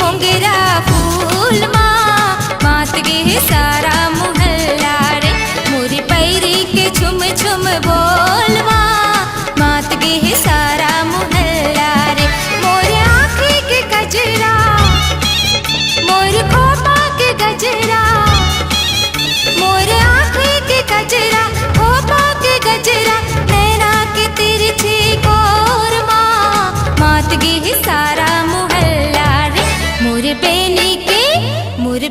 मोंगरा फूल माँ मात गे सारा मोहल्ला रे मोरी पैरी के झुम झुम बोल माँ मात गे सारा मोहल्ला रे मोरे आँखी के गजरा मोर खोपा के गजरा मोरे आँखी के गजरा खोपा के गजरा नैना के तिरछी कोर माँ मात गे सारा मोहल्ला रे मोरे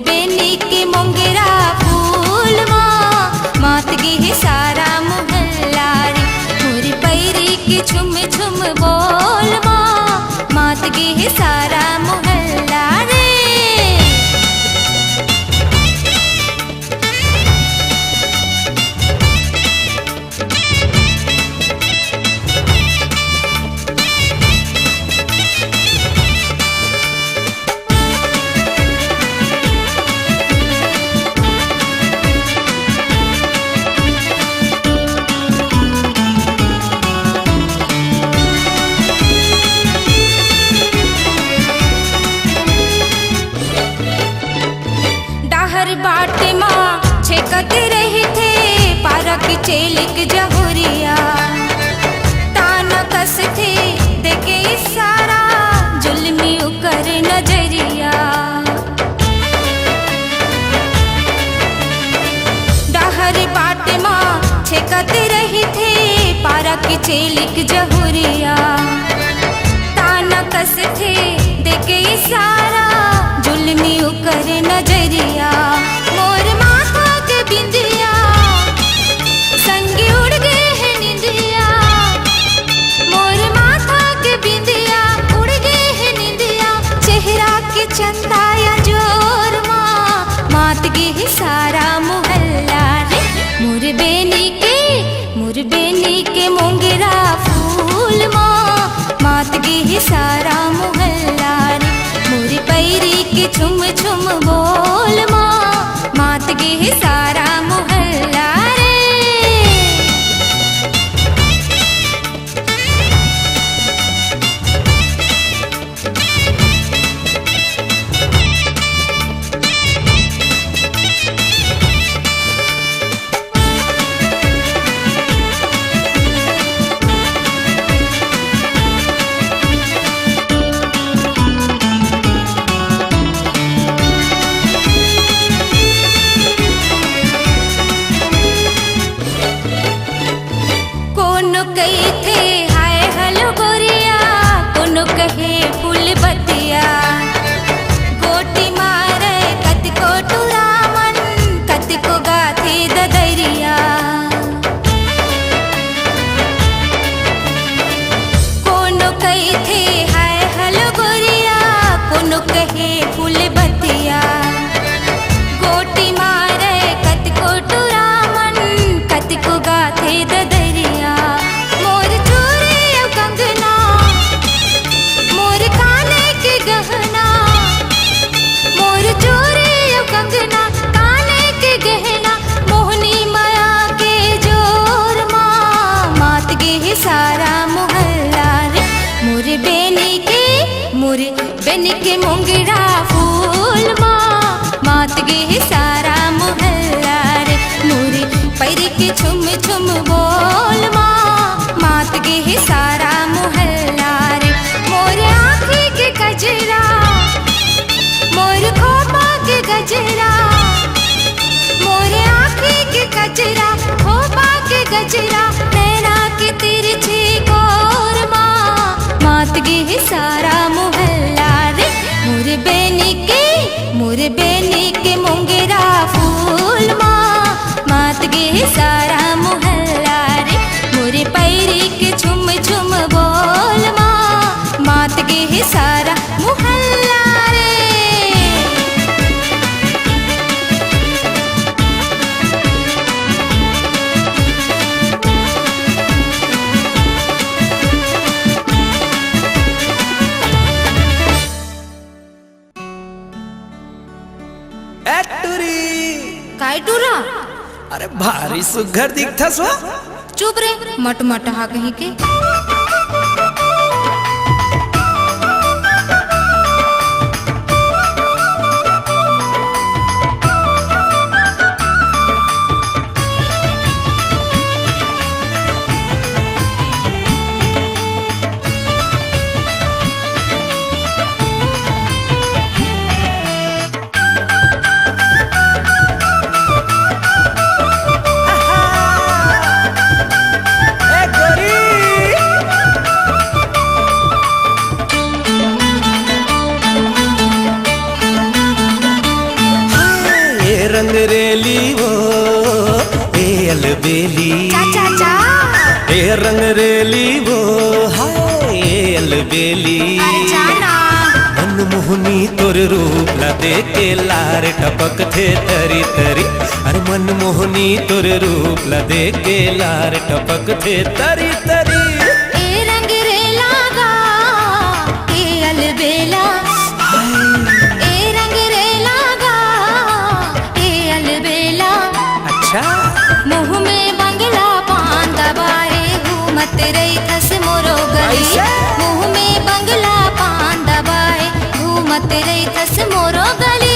बेनी के मोंगरा फूल माँ मात गे सारा मोहल्ला रे मोरी पैरी के झुम झुम बोल माँ मात गे सारा मोहल्ला रे। बाटे माँ छेकत रही थे पारा की चेलिक जहुरिया ताना कस थे देखे इशारा जुल्मी उकर नजरिया डाहर बाटे माँ छेकत रही थे पारा की चेलिक जहुरिया ताना कस थे देखे इशारा जुल्मी उकर नजरिया मोर माथा के बिंदिया संगी उड़ गए है निंदिया मोर माथा के बिंदिया उड़ गए है निंदिया चेहरा के चंदाया जोर माँ मात गे सारा मोहल्ला रे मोर बेनी के मोंगरा फूल माँ मात गे सारा मोहल्ला रे मोरी पैरी के झुम झुम बोल माँ मात गे सारा मोहल्ला रे। कही थे हाय हलो गोरिया कोनो कहे फूल बतिया गोटी मारे कतिको टुरामन कतिको गाथे ददरिया कोनो कही थे हाय हलो गोरिया कोनो कहे फूल बतिया गोटी मारे कतिको टुरामन कतिको गाथे ददरिया गहना मोर चोरी कंगना काने के गहना मोहनी माया के जोर माँ मात गे सारा मोहल्ला रे मोर बेनी के मोंगरा फूल माँ मात गे सारा मोहल्ला रे मोरी पैरी के झुम झुम बोल माँ मात गे सारा मोहल्ला रे मोरे आँखी के गजरा मोर खोपा के गजरा मोरे आँखी के गजरा खोपा के गजरा नैना के तिरछी कोर माँ मात गे सारा मोहल्ला रे मोर बेनी के मोंगरा फूल माँ मात गे सारा मोहल्ला रे मोरे पैरी के झुम झुम बोल माँ मात गे सारा मोहल्ला रे। काय टूरा अरे भारी सुघर दिखथस हो। चुप रे मट मट हा कहीं के। रंग रेली वो ए अलबेली चा चा चा ए रंग रेली वो हाय ए अलबेली अरे जाना मनमोहनी तोर रूप ला देखे लार टपक थे तरी तरी अरे मनमोहनी तोर रूप ला देखे लार टपक थे तरी तरी ए रंग रेला गा ए अलबेला ए रंग रेला गा ए अलबेला अच्छा मुँह में बंगला पान दबाए घूमत रही थस मोरो गली ऐसे? मुँह में बंगला पान दबाए घूमत रही थस मोरो गली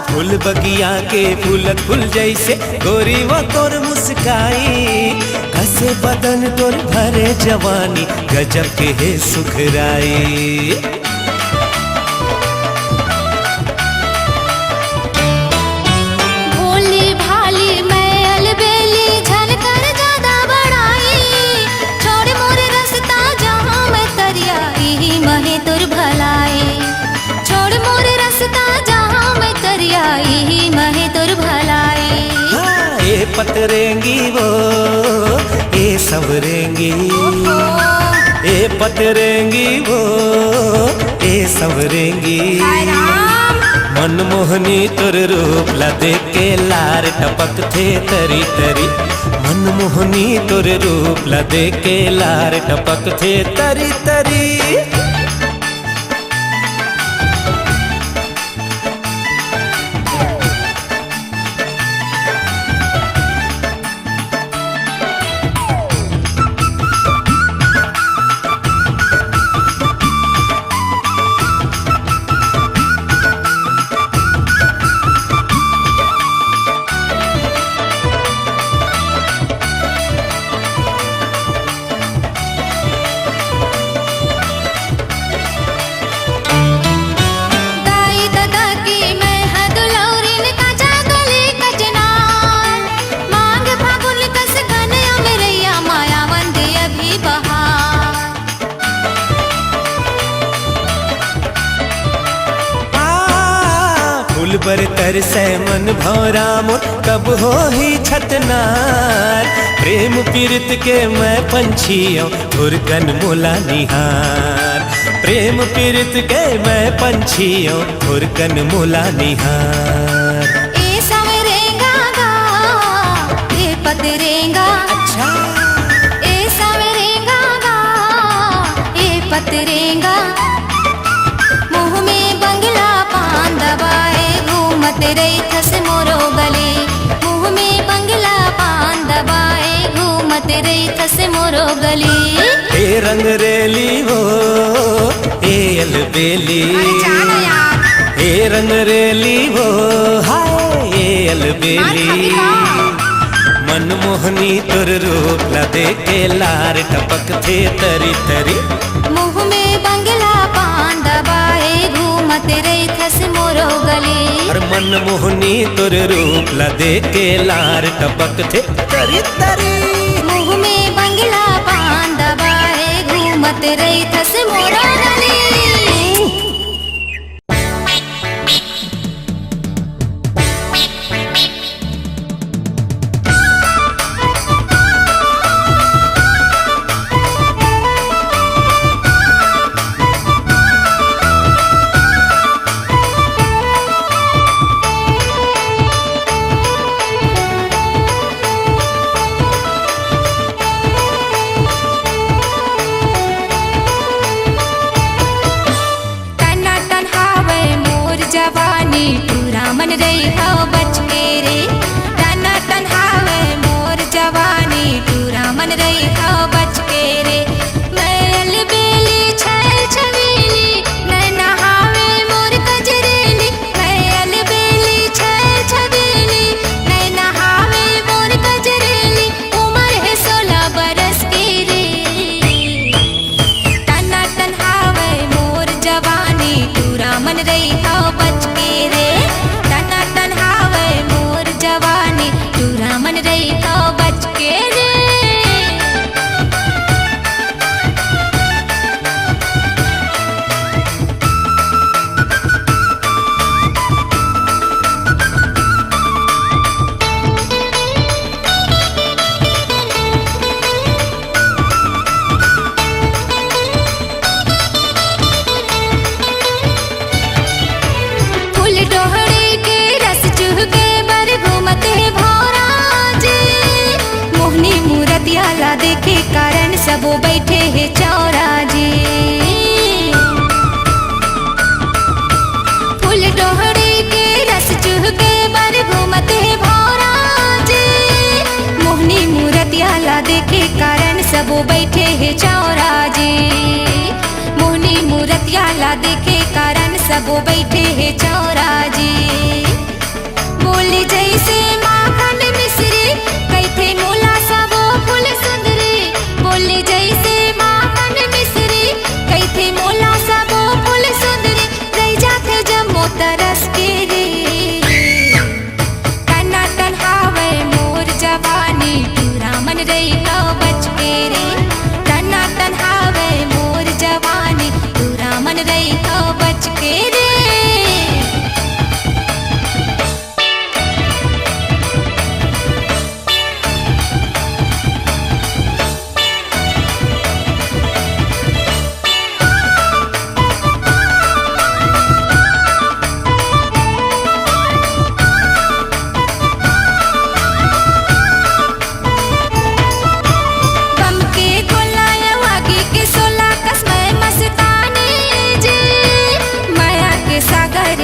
फूल बगिया के फूल फूल जैसे गोरी वो तोर मुस्काई कसे बदन तोर भरे जवानी गजब के है सुखराई भोली भाली मैं अलबेली झनकर ज्यादा बड़ाई छोड़ मोरे रास्ता जहाँ मैं तरिया यही महे तुर भलाई छोड़ मोरे रास्ता जहाँ मैं तरिया यही महे तुर भलाई हाँ, ए पतरेंगी वो ए सवरेंगी ए पतरेंगी वो ए सवरेंगी हाय राम मनमोहनी तोर रूप ला देख के लार टपक थे तरी तरी मनमोहनी तोर रूप ला देख के लार टपक थे तरी तरी दाई दादा की मैं हदुलौरिन का जागली कचनार मांग फागुन कस घनया मेरैया माया वंदे अभी बहार फूल बर तर से मन भौरा मोर कब हो ही छतनार प्रेम पीरित के मैं पंछियों धुरकन मोला निहार प्रेम पीरित के मैं पंछियों धुरकन मोला निहार ए सवरेंगा गा ए पतरेंगा अच्छा ए सवरेंगा गा ए पतरेंगा मुँह में बंगला पान दबाए घूमत रही थस मोरो गली मुँह में बंगला पान दबाए घूमत रही थस मोरो गली ए रंग रेली वो ए अलबेली जाना यार ए रंग रेली वो हाय ए अलबेली मनमोहनी तोर रूप ला देखे लार टपक थे तरी तरी मुँह में बंगला पान दबाए घूमत रही थस मोरो गली और मनमोहनी तोर रूप ला देखे लार टपक थे तरी तरी मुँह में बंगला पान दबाए घूमत रही थस मोरो गली मन रही हो बच के रे टना टनहावे मोर जवानी टूरा मन रही हो बच के रे मैल बेली छैल छबीली मैं नहावे मोर कजरेली सबो बैठे है चौरा जी। बोली जैसे माखन मिश्री कैथे मोला सबो फूल सुंदरी। बोली जैसे माखन मिश्री कैथे मोला सबो फूल सुंदरी। रह जाते जमो तरस के रे तना तन्हावे मोर जवानी पूरा मन रही तो बच के रे। तना तन्हावे मोर जवानी पूरा मन रही तो बच के रे।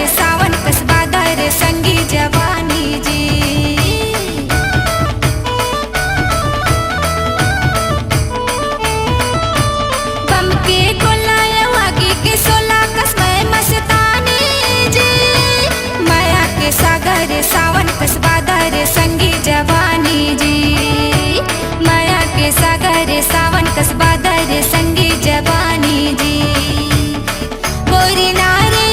सावन कसबा दर संगी जवानी जी। बम के गोलाया वागी के सोला कसमय मस्तानी जी। माया के सागर सावन कसबा दर संगी जवानी जी। माया के सागर सावन कसबा दर संगी जवानी जी। गोरी नारी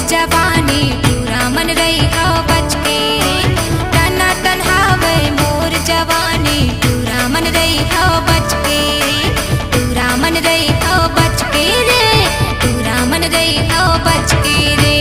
जवानी पूरा मन रही हो बच के। तना तन्हावे मोर जवानी पूरा मन रही हो बच के। पूरा मन रही हो बच के रे। पूरा मन रही हो बच के रे।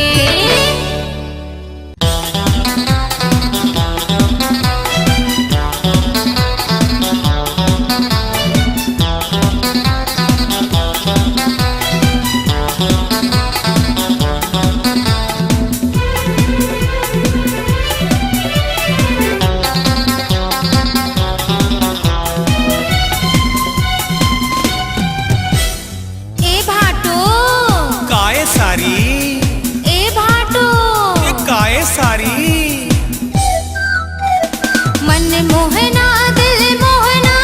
मन मोहना दिल मोहना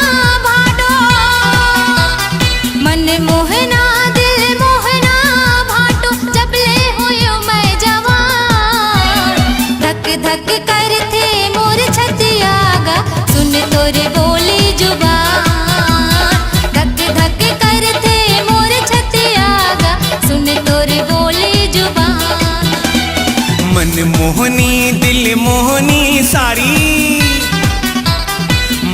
भाटो। मन मोहना दिल मोहना भाटो। जब ले हुयो मैं जवान धक धक करते मोर छतियागा सुन तोरे बोली जुबान। धक धक करते मोर छतियागा सुन तोरे बोली जुबान। मन मोहनी दिल मोहनी सारी।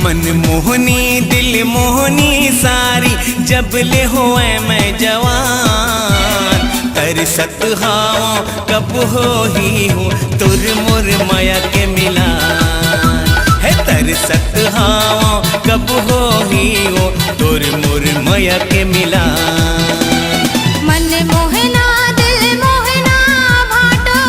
मन मोहनी दिल मोहनी सारी। जब ले होए मैं जवान तरसत हाओ कब हो ही हो तुर मुर माया के मिलान है। तरसत हाओ कब हो ही हो तुर मुर माया के मिलान। मन मोहना दिल मोहना भाटो।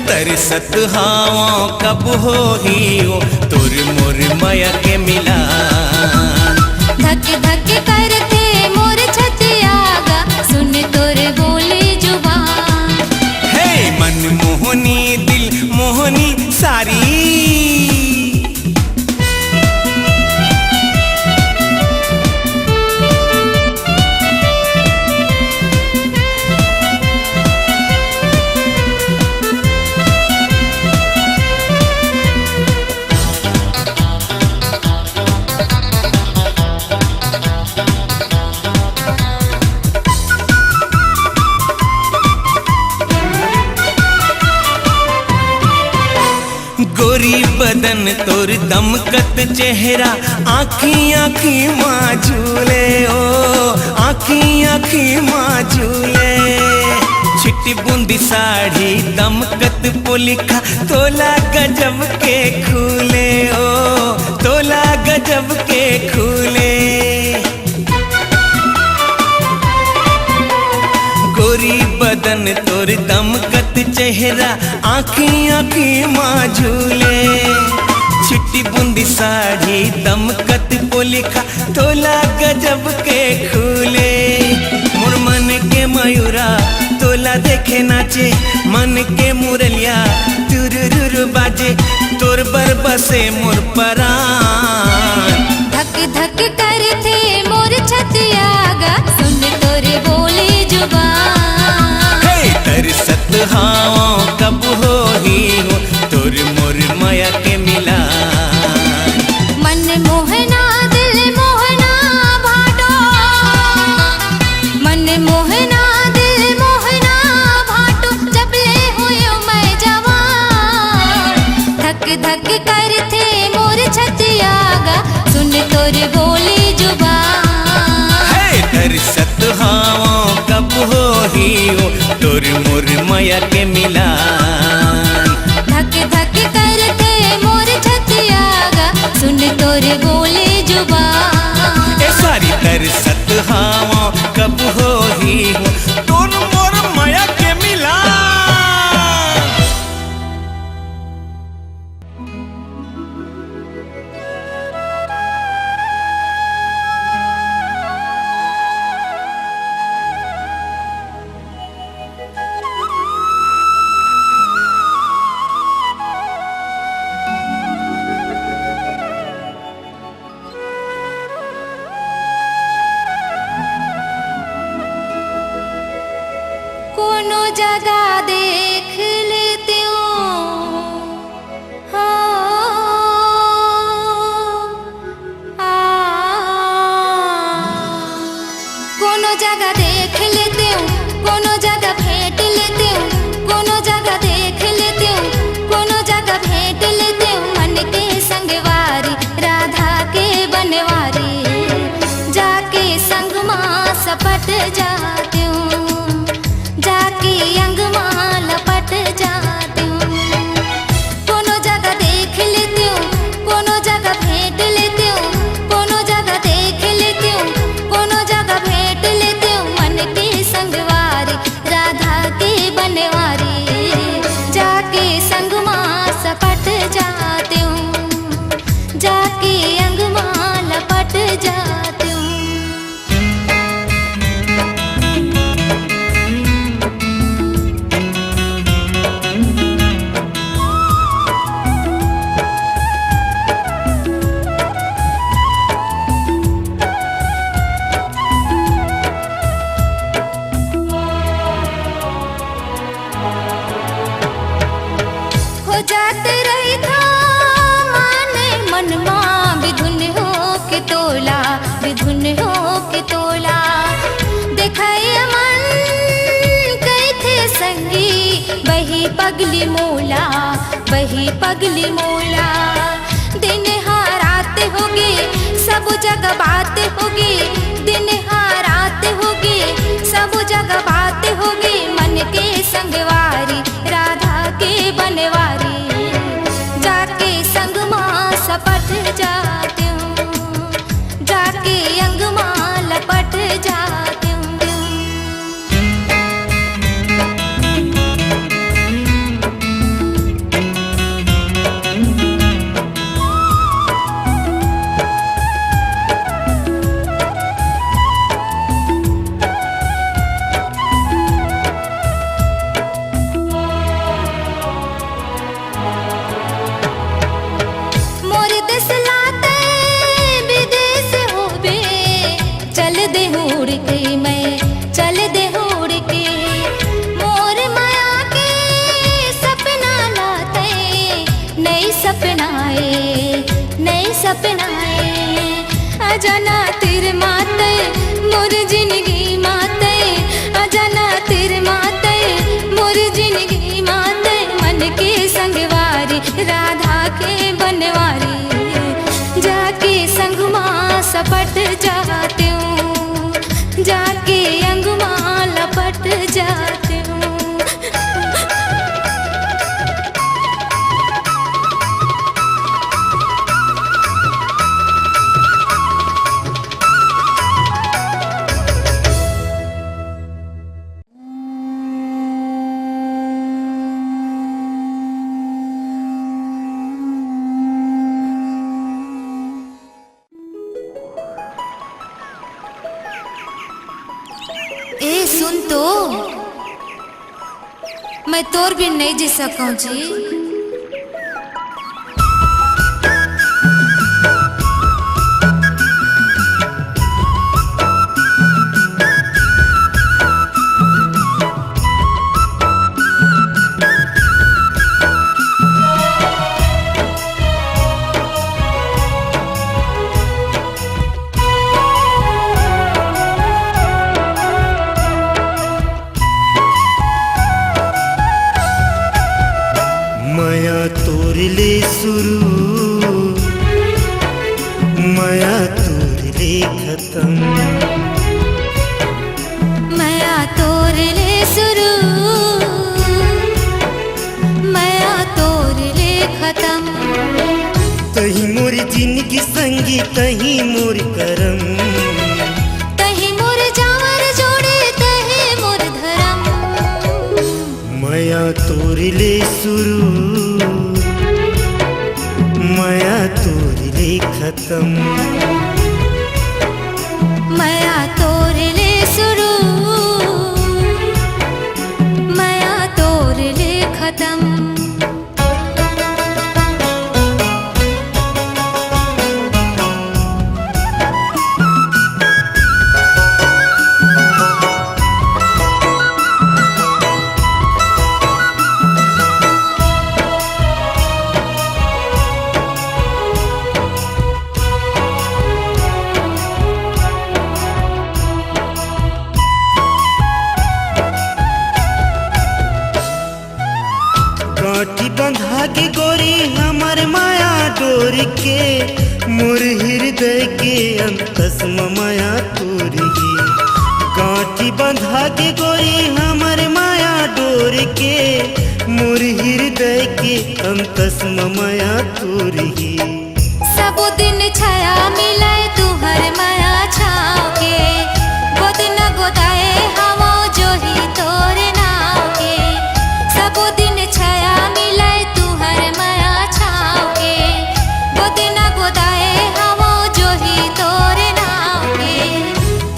तरसत हाओ कब हो ही हो तुर मुर माया के मिलान। धक धक करते मोर छतिया तोर दमकत चेहरा आँखी आँखी माँ झूले ओ आँखी आँखी माँ झूले। छिटी बूंदी साड़ी दमकत पुलिखा तोला गजब के खूले ओ तोला गजब के खूले। गोरी बदन तोर दमकत चेहरा आँखी आँखी माँ झूले। छिट्टी बूंदी साड़ी दमकत पोलिखा तोला गजब के खूले। मोर मन के मयूरा तोला देखे नाचे मन के मुरलिया तुरुरुरु बाजे तोर बर बसे मोर परान। धक धक करते मोर छतियागा सुन तोरे बोले जुबान। हे तरसत हाँ कब हो ही हो तोर मोर माया के मिला। मन मोहना दिल मोहना भाटो मन मोहना दिल मोहना भाटो जब ले हुयो मैं जवान। धक धक करते मोर छतियागा सुन तोरे बोली जुबान। हे तरसत हाँ कब हो ही हो तोर मोर माया के मिला। धक धक करते मोर छतियागा सुन तोरे बोले जुबान। ए सारी तरसत हाँ कब हो ही हो तोर मोर माया के मिला। कोनो जगह देख लेती हूँ कोनो जगह देख लेती हूँ कोनो जगह भेंट लेती हूँ कोनो जगह देख लेती हूँ कोनो जगह भेंट लेती हूँ। मन के संगवारी राधा के बनवारी जाके संग माँ सपट जाती हूँ जाके अंग माँ लपट जाती हूँ। कोनो जगह देख लेती हूँ कोनो जगह भेंट लेती हूँ कोनो जगह देख लेती हूँ कोनो जगह भेंट लेती हूँ। मन के संगवारी राधा के बनवारी जाके संग माँ सपट जाती हूँ जाके अंग माँ लपट जाती हूँ। हो जाते रही था माने मन माँ विधुन हो के तोला विधुन हो के तोला। देखाए मन कई थे संगी वही पगली मोला वही पगली मोला। दिन हाराते होगी सब जगह बात होगी दिन हाराते होगी सब जगह बात होगी। मन के संगवारी राधा के बनवारी जाके संग माँ सपट जाती हूँ जाके अंग माँ लपट जाती हूँ। मोर देश लाते विदेश होबे चल दे उड़ के मैं चल दे उड़ के। मोर माया के सपना लाते नई सपनाए नई सपनाए। अजाना तिर माते मोर जिंदगी माते अजाना तिर माते मोर जिंदगी माते। मन के संगवारी राधा के बनवा सुन तो, मैं तोर भी नहीं जी सकूं जी। माया तोरले शुरू, माया तोरले खत्म। माया तोरले शुरू, माया तोरले खत्म। तही मोर जिंदगी संगी तही मोर करम, तही मोर जावर जोड़े तही मोर धर्म। माया तोरले शुरू, माया तोरले खत्म। माया तोरले शुरू, माया तोरले खत्म। गांठी बंधा के गोरी हमर माया डोर के, मोर हृदय के अंतस माया तोर के। गांठी बंधा के गोरी हमर माया डोर के, मोर हृदय के अंतस माया तोर के। सब दिन छाया मिले तुहर माया छाव के, गोद न गोदाए हवा जो ही तोर नाव के। सब दिन छाया मिले तुहर माया छाव के, गोद न गोदाए हवा जो ही तोर नाव के।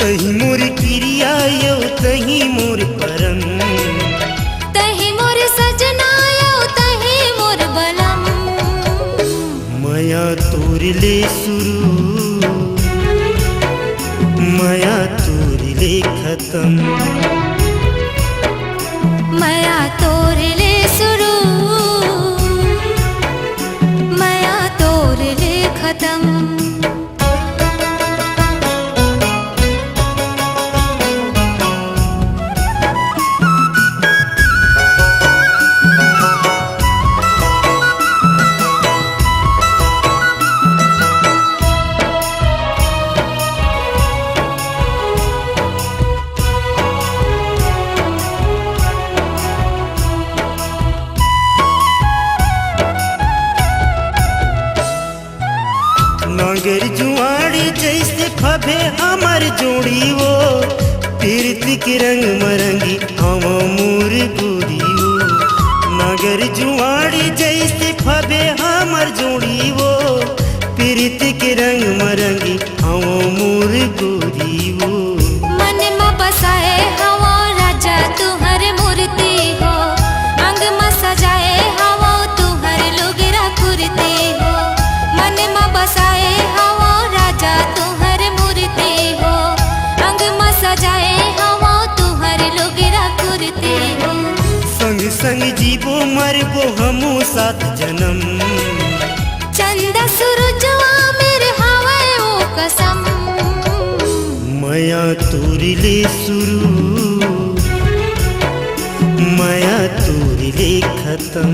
तही मोर क्रिया यो तही मोर परम, तही मोर सजना यो तही मोर बलम। माया तोरले शुरू, माया तोरले खत्म। माया तोरले शुरू, माया तोरले खत्म। नागर जुआड़ी जैसे फबे हमर जोड़ी वो, पीरती के रंग मरंगी हवा मोर गोरी वो। नागर जुआड़ी जैसे फबे हमर जोड़ी वो, पीरती के रंग मरंगी हवा मोर गोरी वो। मन में बसाए हवा राजा तुहर मूर्ति हो, अंग में सजाए हवा तुहर लुगरा कुर्ती हो। मन में बसाए हवा राजा तुहर मूर्ति हो, अंग में सजाए हवा तुहर लुगरा कुर्ती हो। संग संग जीवो मरबो हमू सात जन्म, चंदा सूरजवा मेरे हवाए ओ कसम। माया तोरले शुरू, माया तोरले खत्म।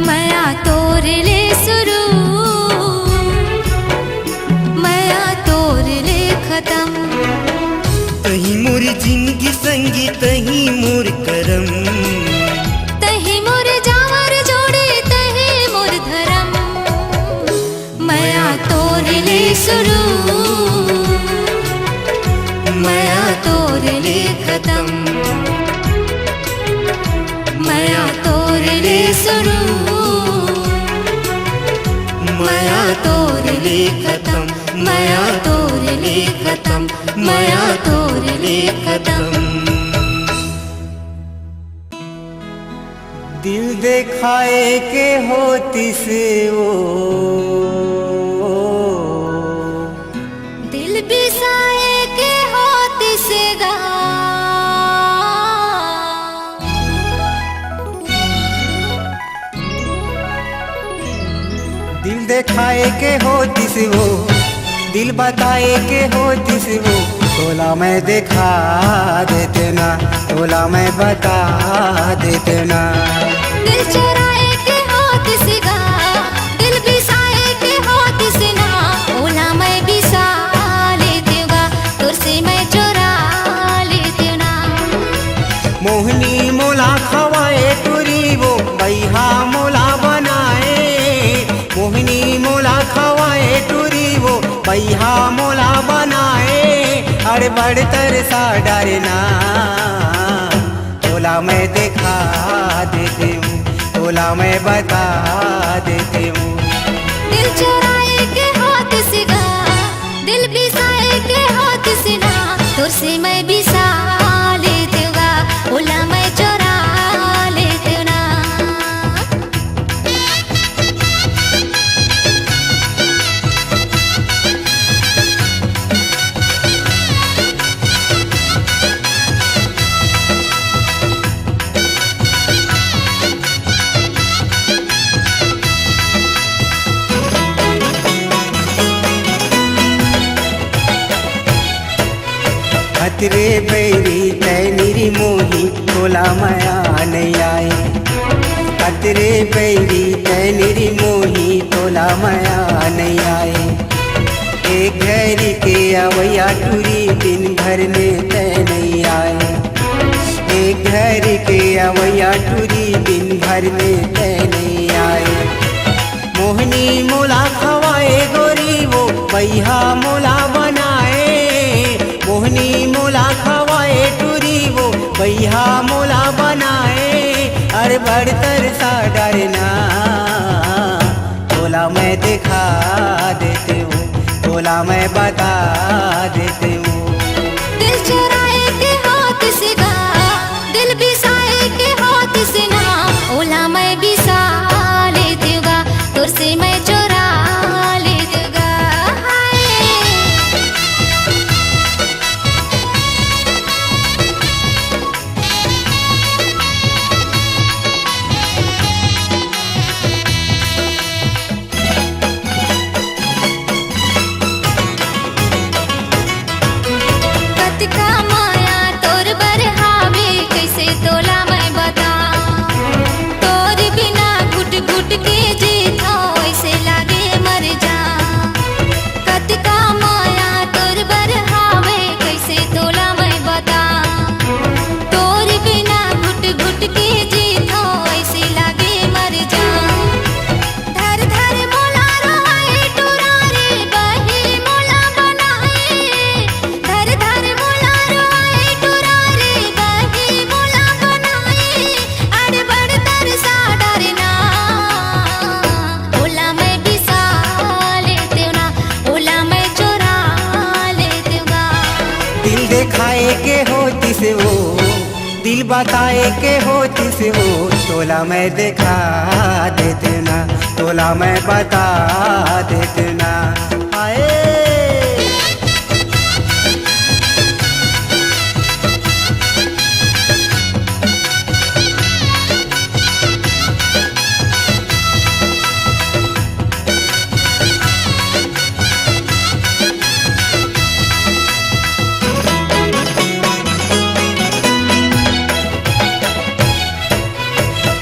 माया तोरले शुरू, माया तोरले खत्म। तही मोर जिंदगी संगी तही मोर करम, तही मोर जावर जोड़े तही मोर धर्म। माया तोरले शुरू, माया तोरले खत्म। माया तोरले शुरू, माया तोरले खत्म। माया तोरले खत्म, माया तोरले ले कदम। दिल दिखाए के होती से वो, दिल बिसाए के होती से गा। दिल दिखाए के होती से वो, दिल बताए के होती से वो, तोला मैं दिखा देते ना, तोला मैं बता देते ना। दिल चुराए के होती से गा, दिल बिसाए के होती से ना, ओला मैं बिसा लेती गा, तुझसे मैं चुरा लेती ना। मोहनी मोला खवाए टूरी वो, बैहा मोला बनाए। मोहनी मोला खवाए टूरी वो, बैहा मोला बनाए। अरे बढ़तर सा डरना, तोला मैं दिखा देती हूँ, तोला मैं बता देती हूँ। दिल चुराए के होती से गा, दिल बिसाए के होती से ना, तुझसे मैं बिसा लेती गा, ओला मैं चुरा लेती ना। हतरे बैरी तैनिरी मोही, तोला माया नहीं आए। हतरे बैरी तैनिरी मोही, तोला माया नहीं आए। एक घड़ी के अवैया टूरी, दिन भर में तय नहीं आए। एक घड़ी के अवैया टूरी, दिन भर में तय नहीं आए। मोहनी मोला खवाए गोरी वो, बैहा मोला बनाए। मोहनी मोला खवाए टूरी वो, बैहा मोला बनाए। अरे बढ़तर सा डरना, तोला मैं दिखा देती हूँ, तोला मैं बता देती हूँ। दिल चुराए के होती से गा, दिल बिसाए के होती से ना, ओला मैं बिसा लेती गा, तुझसे मैं चुरा लेती गा। कतिका माया तोर बरहावे, कैसे तोला मैं बता। तोर बिना घुट घुट के जीता, ऐसे लागे मर जा। कतिका माया तोर बरहावे, कैसे तोला मैं बता। तोर बिना घुट घुट के जीता, ऐसे लागे मर जा। धर धर मोला रोए टुरारे, बही मोला बनाए। धर धर मोला रोए टुरारे, बही मोला बनाए। अड़ बढ़तर सा डरना, ओला मैं बिसा लेती ना, ओला मैं चुरा लेती गा। दिल दिखाए के होती से वो, दिल बताए के होती से वो, तोला मैं दिखा देते ना, तोला मैं बता देते ना। आए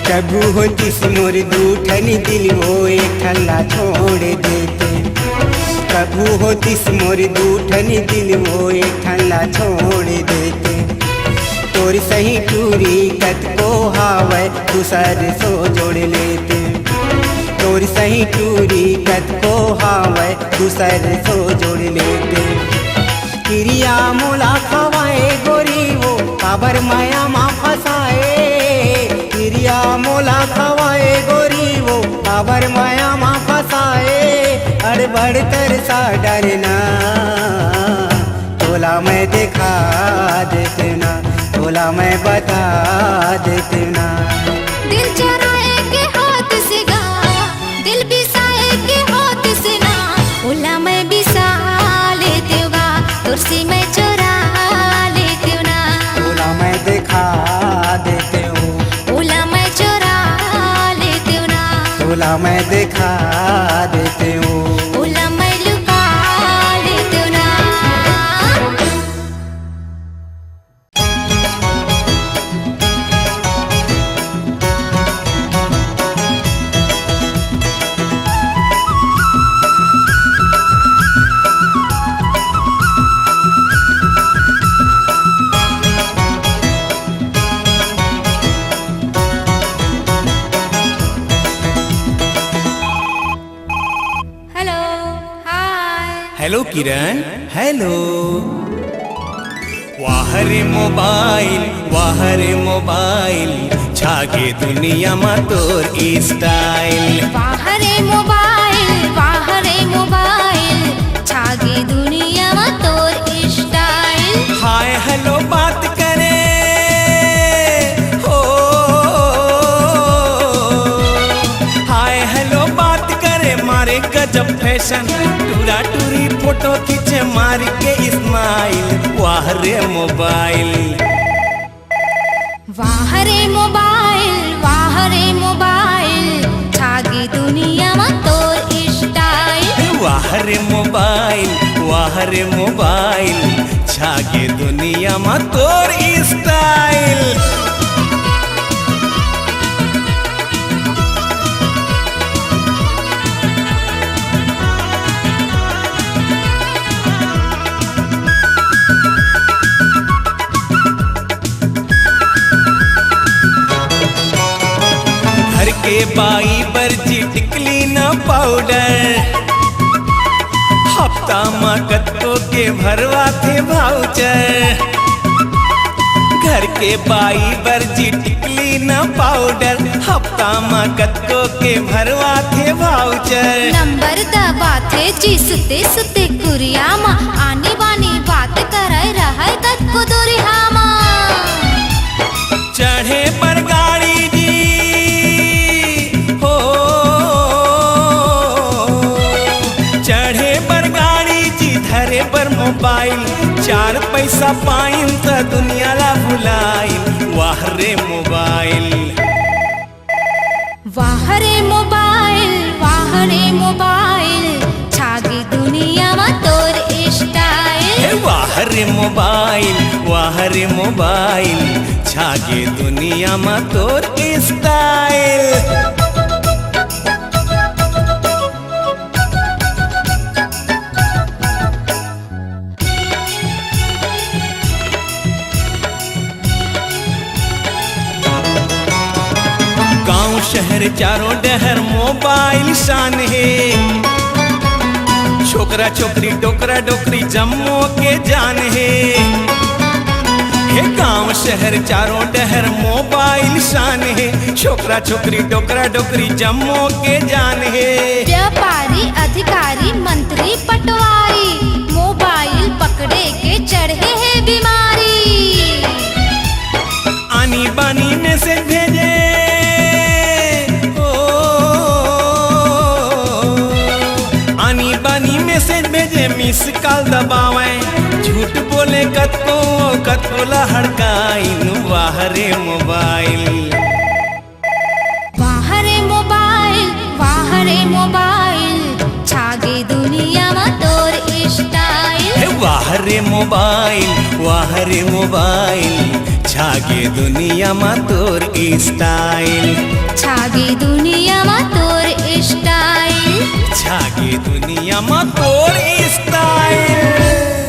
कभू होतिस मोर दूठनी दिल वो, एक ठल्ला छोड़ देते। कभू होतिस मोर दूठनी दिल वो, एक ठल्ला छोड़ देते। तोर सही टूरी कत को हावे, दूसर सो जोड़ लेते। तोर सही टूरी कत को हावे, दूसर सो जोड़ लेते। क्रिया मोला खवाए गोरी वो, काबर माया मा फसाए। क्रिया मोला खवाए गोरी वो, काबर माया मा फसाए। अड़ बढ़तर सा डरना, तोला बोला मैं दिखा देते ना, बोला मैं बता देते ना। दिल चुराए के हाथ से गा, दिल बिसाए के हाथ से ना, बोला मैं बिसा लेती हूँ गा, तुझसे मैं चुरा लेती हूँ ना। बोला मैं दिखा देते हूँ, बोला मैं चुरा लेती हूँ ना, बोला मैं दिखा देते हूँ। बोला मैं लुका लेती हूँ ना। हेलो, हाय। हेलो किरण, हेलो। वाह रे मोबाइल, वाह रे मोबाइल, छागे दुनिया मा तोर स्टाइल। वाह रे मोबाइल, वाह रे मोबाइल, छागे दुनिया में तोर स्टाइल। हाय हेलो बात करे हो, हाय हेलो बात करे मारे गजब फैशन, टूरा टूरी फोटो खींचे मार के स्माइल। वाह रे मोबाइल, वाह रे मोबाइल, वाह रे मोबाइल, छागे दुनिया में तोर स्टाइल। वाह रे मोबाइल, वाह रे मोबाइल, छागे दुनिया मा तोर स्टाइल। घर के बाई बर्जी टिकली न पाउडर, हफ्ता मा कतको के भरवा थे भाउचर। घर के बाई बर्जी टिकली न पाउडर, हफ्ता मा कतको के भरवा थे भाउचर। नंबर दबा थे जी सुते सुते कुरिया मा, आनी बानी बात करे रहा कत को दुरिया मा। चढ़े पर गाड़ी जी हो, चढ़े पर गाड़ी जी, धरे पर मोबाइल, चार पैसा पाइन त दुनिया ला भुलाइन। वाह रे मोबाइल, वाह रे मोबाइल, वाह रे मोबाइल, छागे दुनिया में तोर स्टाइल। वाह रे मोबाइल, वाह रे मोबाइल, छागे दुनिया मा तोर स्टाइल। गांव शहर चारों डहर मोबाइल शान है, छोकरा छोकरी डोकरा डोकरी जम्मो के जान है। हे गांव शहर चारों डहर मोबाइल शान है, छोकरा छोकरी डोकरा डोकरी जम्मो के जान है। व्यापारी अधिकारी मंत्री पटवारी, मोबाइल पकड़े के चढ़े है बीमारी। आनी बानी मैसेज भेजे ओ, आनी बानी मैसेज भेजे, मिस कॉल दबावे, झूठ बोले कतको कतको ला हड़काइन। वाह रे मोबाइल, वाह रे मोबाइल, वाह रे मोबाइल, छागे दुनिया में तोर स्टाइल। वाह रे मोबाइल, वाह रे मोबाइल, छागे दुनिया मा तोर स्टाइल। छागे दुनिया में तोर स्टाइल। छागे दुनिया मा तोर स्टाइल।